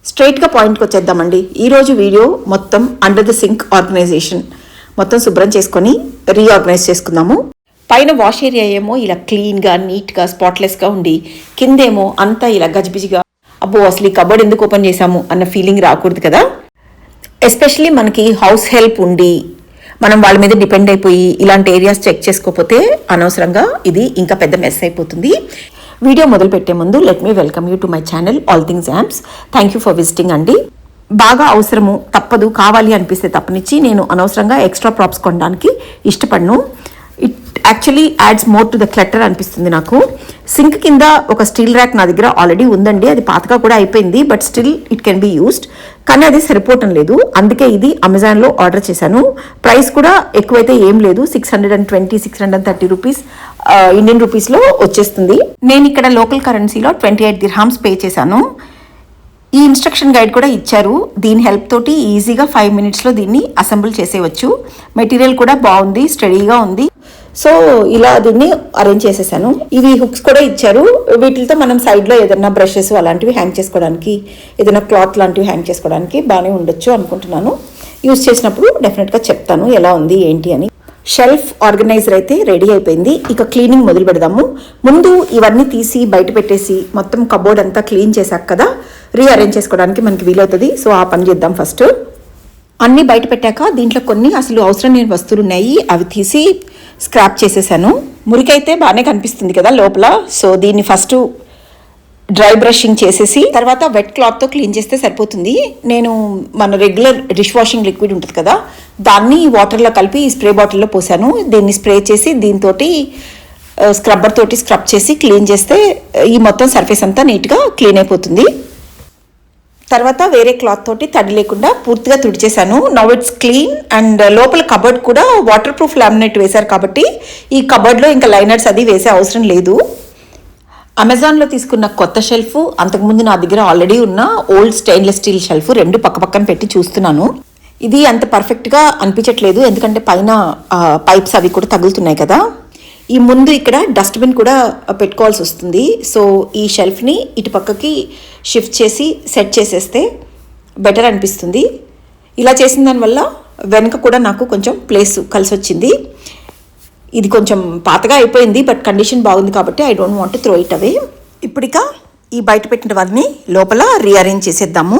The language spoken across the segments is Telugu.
స్ట్రైట్గా పాయింట్కి వచ్చేద్దామండి. ఈరోజు వీడియో మొత్తం అండర్ ద సింక్ ఆర్గనైజేషన్ మొత్తం శుభ్రం చేసుకొని రీఆర్గనైజ్ చేసుకుందాము. పైన వాష్ ఏరియా ఏమో ఇలా క్లీన్గా నీట్గా స్పాట్లెస్గా ఉండి కిందేమో అంతా ఇలా గజిబిజిగా అబ్బో అసలు ఈ కబోర్డ్ ఎందుకు ఓపెన్ చేశాము అన్న ఫీలింగ్ రాకూడదు కదా. ఎస్పెషలీ మనకి హౌస్ హెల్ప్ ఉండి మనం వాళ్ళ మీద డిపెండ్ అయిపోయి ఇలాంటి ఏరియాస్ చెక్ చేసుకోకపోతే అనవసరంగా ఇది ఇంకా పెద్ద మెస్ అయిపోతుంది. వీడియో మొదలు పెట్టే ముందు let me welcome you to my channel all things amps. Thank you for visiting అండి. బాగా అవసరము తప్పదు కావాలి అనిపిస్తే తప్పనిచ్చి నేను అనవసరంగా ఎక్స్ట్రా ప్రాప్స్ కొనడానికి ఇష్టపడను. It actually ads more to the clutter అనిపిస్తుంది నాకు. సింక్ కింద ఒక స్టీల్ ర్యాక్ నా దగ్గర ఆల్రెడీ ఉందండి, అది పాతగా కూడా అయిపోయింది, but still it can be used. కానీ అది సరిపోవటం లేదు, అందుకే ఇది అమెజాన్లో ఆర్డర్ చేశాను. ప్రైస్ కూడా ఎక్కువైతే ఏం లేదు, 620 630 రూపీస్ ఇండియన్ రూపీస్లో వచ్చేస్తుంది. నేను ఇక్కడ లోకల్ కరెన్సీలో 28 dirhams పే చేశాను. ఈ ఇన్స్ట్రక్షన్ గైడ్ కూడా ఇచ్చారు. దీని హెల్ప్ తోటి ఈజీగా 5 minutesలో దీన్ని అసెంబుల్ చేసేయచ్చు. మెటీరియల్ కూడా బాగుంది, స్టడీగా ఉంది. సో ఇలా దీన్ని అరేంజ్ చేసేసాను. ఇవి హుక్స్ కూడా ఇచ్చారు, వీటితో మనం సైడ్లో ఏదైనా బ్రషెస్ అలాంటివి హ్యాంగ్ చేసుకోవడానికి, ఏదైనా క్లాత్ లాంటివి హ్యాంగ్ చేసుకోవడానికి బాగానే ఉండొచ్చు అనుకుంటున్నాను. యూజ్ చేసినప్పుడు డెఫినెట్గా చెప్తాను ఎలా ఉంది ఏంటి అని. షెల్ఫ్ ఆర్గనైజర్ అయితే రెడీ అయిపోయింది. ఇక క్లీనింగ్ మొదలు పెడదాము. ముందు ఇవన్నీ తీసి బయట పెట్టేసి మొత్తం కబోర్డ్ అంతా క్లీన్ చేశాక కదా రీఅరేంజ్ చేసుకోవడానికి మనకి వీలవుతుంది. సో ఆ పని చేద్దాం. ఫస్ట్ అన్నీ బయట పెట్టాక దీంట్లో కొన్ని అసలు అవసరం లేని వస్తువులు ఉన్నాయి, అవి తీసి స్క్రాప్ చేసేసాను. మురికైతే బాగానే కనిపిస్తుంది కదా లోపల. సో దీన్ని ఫస్ట్ డ్రై బ్రషింగ్ చేసేసి తర్వాత వెట్ క్లాత్తో క్లీన్ చేస్తే సరిపోతుంది. నేను మన రెగ్యులర్ డిష్ వాషింగ్ లిక్విడ్ ఉంటుంది కదా, దాన్ని వాటర్లో కలిపి స్ప్రే బాటిల్లో పోసాను. దీన్ని స్ప్రే చేసి దీంతో స్క్రబ్బర్ తోటి స్క్రబ్ చేసి క్లీన్ చేస్తే ఈ మొత్తం సర్ఫేస్ అంతా నీట్గా క్లీన్ అయిపోతుంది. తర్వాత వేరే క్లాత్ తోటి తడి లేకుండా పూర్తిగా తుడిచేశాను. Now it's clean. అండ్ లోపల కబోర్డ్ కూడా వాటర్ ప్రూఫ్ లామినేట్ వేశారు కాబట్టి ఈ కబోర్డ్లో ఇంకా లైనర్స్ అది వేసే అవసరం లేదు. అమెజాన్లో తీసుకున్న కొత్త షెల్ఫ్, అంతకుముందు నా దగ్గర ఆల్రెడీ ఉన్న ఓల్డ్ స్టెయిన్లెస్ స్టీల్ షెల్ఫ్ రెండు పక్కపక్కన పెట్టి చూస్తున్నాను. ఇది అంత పర్ఫెక్ట్గా అనిపించట్లేదు, ఎందుకంటే పైన పైప్స్ అవి కూడా తగులుతున్నాయి కదా. ఈ ముందు ఇక్కడ డస్ట్బిన్ కూడా పెట్టుకోవాల్సి వస్తుంది. సో ఈ షెల్ఫ్ని ఇటు పక్కకి షిఫ్ట్ చేసి సెట్ చేసేస్తే బెటర్ అనిపిస్తుంది. ఇలా చేసిన దానివల్ల వెనక కూడా నాకు కొంచెం ప్లేస్ కలిసి వచ్చింది. ఇది కొంచెం పాతగా అయిపోయింది, బట్ కండిషన్ బాగుంది కాబట్టి I don't want to throw it away. ఇప్పుడిక ఈ బయట పెట్టిన వారిని లోపల రీఅరేంజ్ చేసేద్దాము.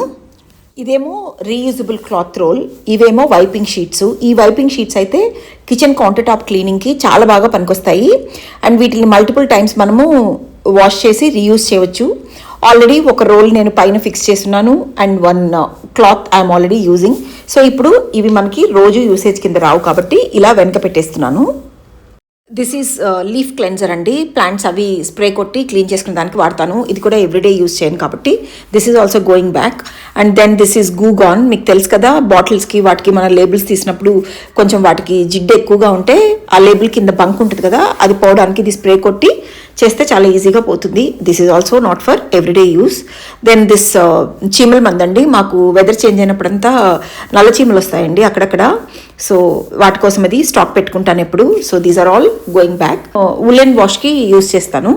ఇదేమో రీయూజబుల్ క్లాత్ రోల్, ఇవేమో వైపింగ్ షీట్స్. ఈ వైపింగ్ షీట్స్ అయితే కిచెన్ కౌంటర్ టాప్ క్లీనింగ్కి చాలా బాగా పనికొస్తాయి. అండ్ వీటిని మల్టిపుల్ టైమ్స్ మనము వాష్ చేసి రీయూజ్ చేయవచ్చు. ఆల్రెడీ ఒక రోల్ నేను పైన ఫిక్స్ చేస్తున్నాను and 1 cloth I'm already using. So ఇప్పుడు ఇవి మనకి రోజు యూసేజ్ కింద రావు కాబట్టి ఇలా వెనక పెట్టేస్తున్నాను. దిస్ ఈజ్ లీఫ్ క్లెన్జర్ అండి. ప్లాంట్స్ అవి స్ప్రే కొట్టి క్లీన్ చేసుకునే దానికి వాడతాను. ఇది కూడా ఎవ్రీడే యూజ్ చేయను కాబట్టి this is also going back. And then this is గూగాన్. మీకు తెలుసు కదా, బాటిల్స్కి వాటికి మన లేబుల్స్ తీసినప్పుడు కొంచెం వాటికి జిడ్డు ఎక్కువగా ఉంటే ఆ లేబుల్ కింద బంక్ ఉంటుంది కదా, అది పోవడానికి ఇది స్ప్రే కొట్టి చేస్తే చాలా ఈజీగా పోతుంది. This is also not for everyday use. Then this చీమల మందండి. మాకు వెదర్ చేంజ్ అయినప్పుడంతా నల్ల చీమలు వస్తాయండి అక్కడక్కడ. సో వాటి కోసం అది స్టాక్ పెట్టుకుంటాను ఎప్పుడు. So these are all going back. Woollen వాష్కి యూస్ చేస్తాను.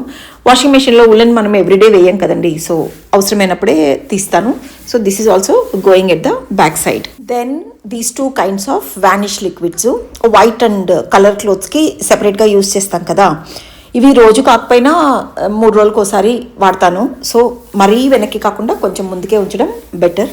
వాషింగ్ మెషిన్లో ఉలెన్ మనం ఎవ్రీడే వేయం కదండి, సో అవసరమైనప్పుడే తీస్తాను. So this is also going at the back side. Then these 2 kinds of vanish liquids, white and colour క్లోత్స్కి సెపరేట్గా యూస్ చేస్తాం కదా. ఇవి రోజు కాకపోయినా 3 రోజులకు ఒకసారి వాడతాను. సో మరీ వెనక్కి కాకుండా కొంచెం ముందుకే ఉంచడం బెటర్.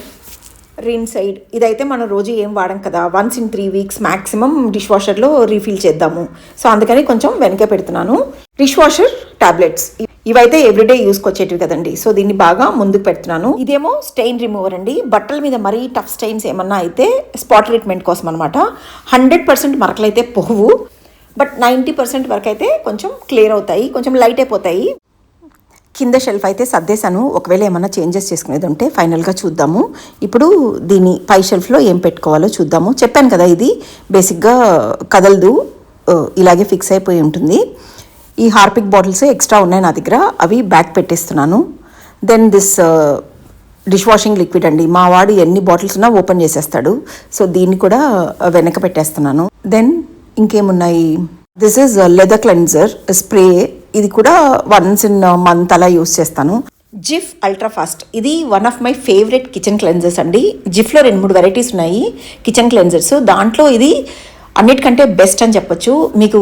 రిన్ సైడ్ ఇదైతే మనం రోజు ఏం వాడం కదా, once in 3 weeks maximum dish వాషర్లో రీఫిల్ చేద్దాము. సో అందుకని కొంచెం వెనకే పెడుతున్నాను. డిష్ వాషర్ టాబ్లెట్స్ ఇవైతే ఎవ్రీడే యూస్కి వచ్చేటివి కదండి, సో దీన్ని బాగా ముందుకు పెడుతున్నాను. ఇదేమో స్టెయిన్ రిమూవర్ అండి. బట్టల మీద మరీ టఫ్ స్టెయిన్స్ ఏమన్నా అయితే స్పాట్ ట్రీట్మెంట్ కోసం అనమాట. 100% మరకలు అయితే పోవు, బట్ 90% వరకు అయితే కొంచెం క్లియర్ అవుతాయి, కొంచెం లైట్ అయిపోతాయి. కింద షెల్ఫ్ అయితే సర్దేశాను, ఒకవేళ ఏమన్నా చేంజెస్ చేసుకునేది ఉంటే ఫైనల్గా చూద్దాము. ఇప్పుడు దీని పై షెల్ఫ్లో ఏం పెట్టుకోవాలో చూద్దాము. చెప్పాను కదా ఇది బేసిక్గా కదలదు, ఇలాగే ఫిక్స్ అయిపోయి ఉంటుంది. ఈ హార్పిక్ బాటిల్స్ ఎక్స్ట్రా ఉన్నాయి నా దగ్గర, అవి బ్యాక్ పెట్టేస్తున్నాను. Then this dish washing liquid అండి. మా వాడు ఎన్ని బాటిల్స్ ఉన్నా ఓపెన్ చేసేస్తాడు, సో దీన్ని కూడా వెనక పెట్టేస్తున్నాను. దెన్ ఇంకేమున్నాయి, this is leather cleanser spray. ఇది కూడా వన్స్ ఇన్ మంత్ అలా యూస్ చేస్తాను. జిఫ్ అల్ట్రా ఫాస్ట్ ఇది one of my favourite kitchen cleansers అండి. జిఫ్లో 2-3 వెరైటీస్ ఉన్నాయి కిచెన్ క్లెన్జర్స్. దాంట్లో ఇది అన్నిటికంటే బెస్ట్ అని చెప్పొచ్చు. మీకు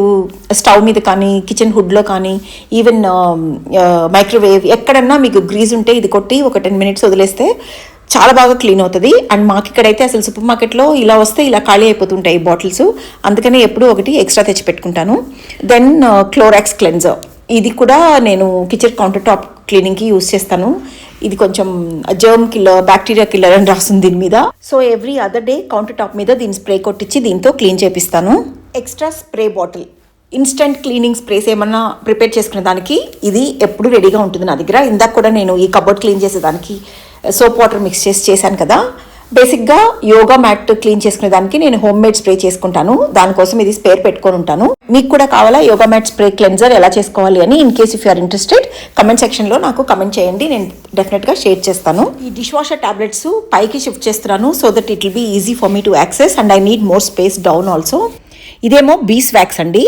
స్టవ్ మీద కానీ కిచెన్ హుడ్లో కానీ ఈవెన్ మైక్రోవేవ్ ఎక్కడన్నా మీకు గ్రీజ్ ఉంటే ఇది కొట్టి ఒక 10 minutes వదిలేస్తే చాలా బాగా క్లీన్ అవుతుంది. అండ్ మాకు ఇక్కడైతే అసలు సూపర్ మార్కెట్లో ఇలా వస్తే ఇలా ఖాళీ అయిపోతుంటాయి బాటిల్స్, అందుకని ఎప్పుడూ ఒకటి ఎక్స్ట్రా తెచ్చి పెట్టుకుంటాను. దెన్ క్లోరాక్స్ క్లెన్జర్, ఇది కూడా నేను కిచెన్ కౌంటర్ టాప్ క్లీనింగ్కి యూస్ చేస్తాను. ఇది కొంచెం జర్మ్ కిల్లర్, బ్యాక్టీరియా కిల్లర్ అని రాస్తుంది దీని మీద. So every other day counter top మీద దీని స్ప్రే కొట్టించి దీంతో క్లీన్ చేపిస్తాను. Extra spray bottle, instant cleaning sprays ఏమన్నా ప్రిపేర్ చేసుకునే దానికి ఇది ఎప్పుడు రెడీగా ఉంటుంది నా దగ్గర. ఇందాక కూడా నేను ఈ కబోర్డ్ క్లీన్ చేసేదానికి సోప్ వాటర్ మిక్స్ చేశాను కదా. బేసిక్గా యోగా మ్యాట్ క్లీన్ చేసుకునే దానికి నేను హోమ్ మేడ్ స్ప్రే చేసుకుంటాను, దానికోసం ఇది స్పేర్ పెట్టుకొని ఉంటాను. మీకు కూడా కావాలా యోగా మ్యాట్ స్ప్రే క్లెన్జర్ ఎలా చేసుకోవాలి అని? In case if you are interested comment సెక్షన్లో నాకు కమెంట్ చేయండి, నేను డెఫినెట్గా షేర్ చేస్తాను. ఈ డిష్ వాషర్ టాబ్లెట్స్ పైకి షిఫ్ట్ చేస్తున్నాను so that it will be easy for me to access and I need more space down also. ఇదేమో బీస్ వ్యాక్స్ అండి.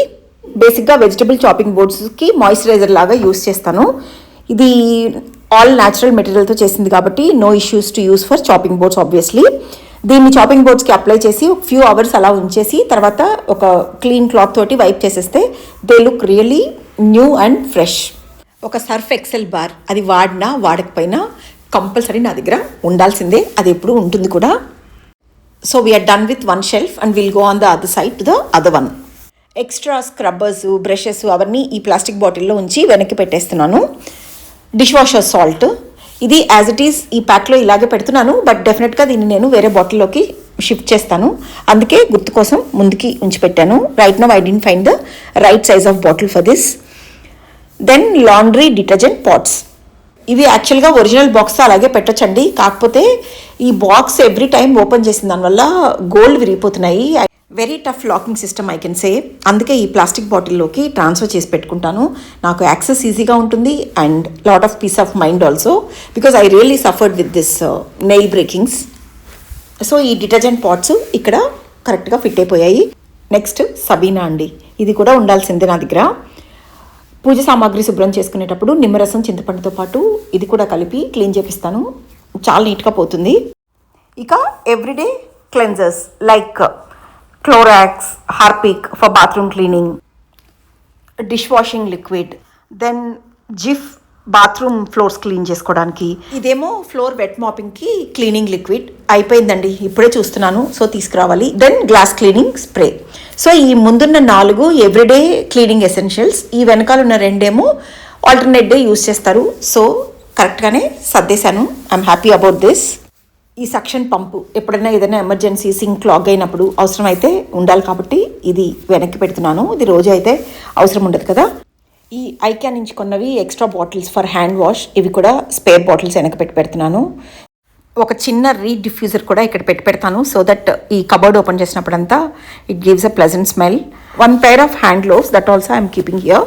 బేసిక్గా వెజిటబుల్ చాపింగ్ బోర్డ్స్కి మాయిశ్చరైజర్ లాగా యూస్ చేస్తాను. ఇది ఆల్ న్యాచురల్ మెటీరియల్తో చేసింది కాబట్టి no issues to use for chopping boards obviously. దీన్ని చాపింగ్ బోర్డ్స్కి అప్లై చేసి ఒక ఫ్యూ అవర్స్ అలా ఉంచేసి తర్వాత ఒక క్లీన్ క్లాత్ తోటి వైప్ చేసేస్తే they look really new and fresh. ఒక సర్ఫ్ ఎక్సెల్ బార్, అది వాడినా వాడకపోయినా కంపల్సరీ నా దగ్గర ఉండాల్సిందే, అది ఎప్పుడు ఉంటుంది కూడా. So we are done with one shelf and will go on the other side to the other one. Extra scrubbers, brushes అవన్నీ ఈ ప్లాస్టిక్ బాటిల్లో ఉంచి వెనక్కి పెట్టేస్తున్నాను. డిష్ వాషర్ సాల్ట్, ఇది యాజ్ ఇట్ ఈస్ ఈ ప్యాక్లో ఇలాగే పెడుతున్నాను, బట్ డెఫినెట్గా దీన్ని నేను వేరే బాటిల్లోకి షిఫ్ట్ చేస్తాను, అందుకే గుర్తు కోసం ముందుకి ఉంచి పెట్టాను. Right now I didn't find the right size of bottle for this. Then laundry detergent pods, ఇవి యాక్చువల్గా ఒరిజినల్ బాక్స్తో అలాగే పెట్టొచ్చండి, కాకపోతే ఈ బాక్స్ ఎవ్రీ టైం ఓపెన్ చేసిన దానివల్ల గోల్డ్ విరిగిపోతున్నాయి. Very tough locking system I can say, అందుకే ఈ ప్లాస్టిక్ బాటిల్లోకి ట్రాన్స్ఫర్ చేసి పెట్టుకుంటాను. నాకు యాక్సెస్ ఈజీగా ఉంటుంది and lot of piece of mind also because I really suffered with this nail breakings. So ఈ డిటర్జెంట్ పాట్స్ ఇక్కడ కరెక్ట్గా ఫిట్ అయిపోయాయి. నెక్స్ట్ సబీనా అండి, ఇది కూడా ఉండాల్సిందే నా దగ్గర. పూజ సామాగ్రి శుభ్రం చేసుకునేటప్పుడు నిమ్మరసం, చింతపండుతో పాటు ఇది కూడా కలిపి క్లీన్ చేపిస్తాను, చాలా నీట్గా పోతుంది. ఇక everyday cleansers like Clorox, Harpic for bathroom cleaning, dish washing liquid, then Jif bathroom floors clean చేసుకోవడానికి, ఇదేమో ఫ్లోర్ వెట్ మాపింగ్కి క్లీనింగ్ లిక్విడ్ అయిపోయిందండి, ఇప్పుడే చూస్తున్నాను, సో తీసుకురావాలి. Then glass cleaning spray. So ఈ ముందున్న 4 ఎవ్రీడే క్లీనింగ్ ఎసెన్షియల్స్, ఈ వెనకాల ఉన్న 2 ఏమో ఆల్టర్నేట్ డే యూస్ చేస్తారు. సో కరెక్ట్గానే సర్దేశాను, ఐఎమ్ హ్యాపీ అబౌట్ దిస్. ఈ సక్షన్ పంపు ఎప్పుడైనా ఏదైనా ఎమర్జెన్సీ సింక్ క్లాగ్ అయినప్పుడు అవసరం అయితే ఉండాలి కాబట్టి ఇది వెనక్కి పెడుతున్నాను, ఇది రోజు అయితే అవసరం ఉండదు కదా. ఈ ఐక్యా నుంచి కొన్నవి extra bottles for hand wash, ఇవి కూడా స్పేర్ బాటిల్స్ వెనక్కి పెడతాను. ఒక చిన్న రీడ్ డిఫ్యూజర్ కూడా ఇక్కడ పెడతాను సో దట్ ఈ కబోర్డ్ ఓపెన్ చేసినప్పుడంతా it gives a pleasant smell. 1 pair of hand gloves that also I am keeping here.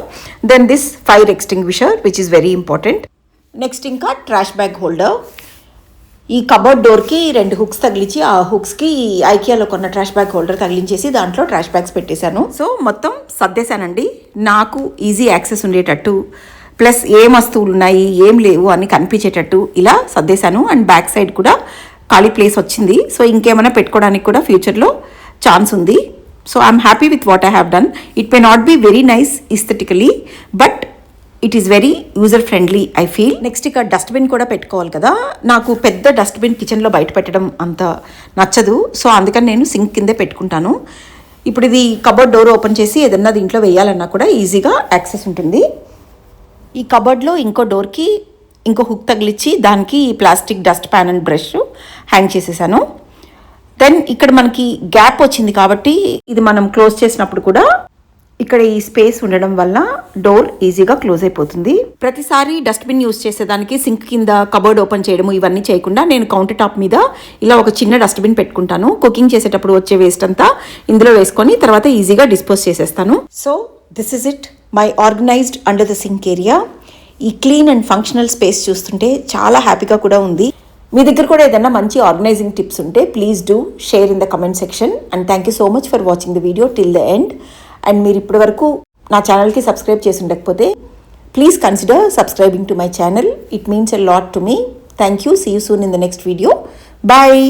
Then this fire extinguisher which is very important. Next ఇంకా ట్రాష్ బ్యాగ్ హోల్డర్. ఈ కబోర్డ్ డోర్కి 2 హుక్స్ తగిలించి ఆ హుక్స్కి ఐకియాలో కొన్న ట్రాష్ బ్యాగ్ హోల్డర్ తగిలించేసి దాంట్లో ట్రాష్ బ్యాగ్స్ పెట్టేశాను. సో మొత్తం సర్దేశానండి, నాకు ఈజీ యాక్సెస్ ఉండేటట్టు ప్లస్ ఏం వస్తువులు ఉన్నాయి ఏం లేవు అని కనిపించేటట్టు ఇలా సర్దేశాను. అండ్ బ్యాక్ సైడ్ కూడా ఖాళీ ప్లేస్ వచ్చింది, సో ఇంకేమైనా పెట్టుకోవడానికి కూడా ఫ్యూచర్లో ఛాన్స్ ఉంది. So I'm happy with what I have done. It may not be very nice aesthetically but it is very user friendly I feel. Next ఇక డస్ట్బిన్ కూడా పెట్టుకోవాలి కదా, నాకు పెద్ద డస్ట్బిన్ కిచెన్లో బయట పెట్టడం అంత నచ్చదు, సో అందుకని నేను సింక్ కిందే పెట్టుకుంటాను. ఇప్పుడు ఇది కబోర్డ్ డోర్ ఓపెన్ చేసి ఏదన్నా దీంట్లో వేయాలన్నా కూడా ఈజీగా యాక్సెస్ ఉంటుంది. ఈ కబోర్డ్లో ఇంకో డోర్కి ఇంకో హుక్ తగిలిచ్చి దానికి plastic dust pan and brush hang చేసేసాను. దెన్ ఇక్కడ మనకి గ్యాప్ వచ్చింది కాబట్టి ఇది మనం క్లోజ్ చేసినప్పుడు కూడా ఇక్కడ ఈ స్పేస్ ఉండడం వల్ల డోర్ ఈజీగా క్లోజ్ అయిపోతుంది. ప్రతిసారి డస్ట్బిన్ యూస్ చేసేదానికి సింక్ కింద కబోర్డ్ ఓపెన్ చేయడము ఇవన్నీ చేయకుండా నేను కౌంటర్ టాప్ మీద ఇలా ఒక చిన్న డస్ట్బిన్ పెట్టుకుంటాను. కుకింగ్ చేసేటప్పుడు వచ్చే వేస్ట్ అంతా ఇందులో వేసుకొని తర్వాత ఈజీగా డిస్పోజ్ చేసేస్తాను. So this is it, my organised under the sink area. ఈ క్లీన్ అండ్ ఫంక్షనల్ స్పేస్ చూస్తుంటే చాలా హ్యాపీగా కూడా ఉంది. మీ దగ్గర కూడా ఏదైనా మంచి ఆర్గనైజింగ్ టిప్స్ ఉంటే please do share in the comment section. And thank you so much for watching the video till the end. And మీరు ఇప్పటి వరకు నా ఛానల్కి సబ్స్క్రైబ్ చేసి ఉండకపోతే Please consider subscribing to my channel. It means a lot to me. Thank you. See you soon in the next video. Bye.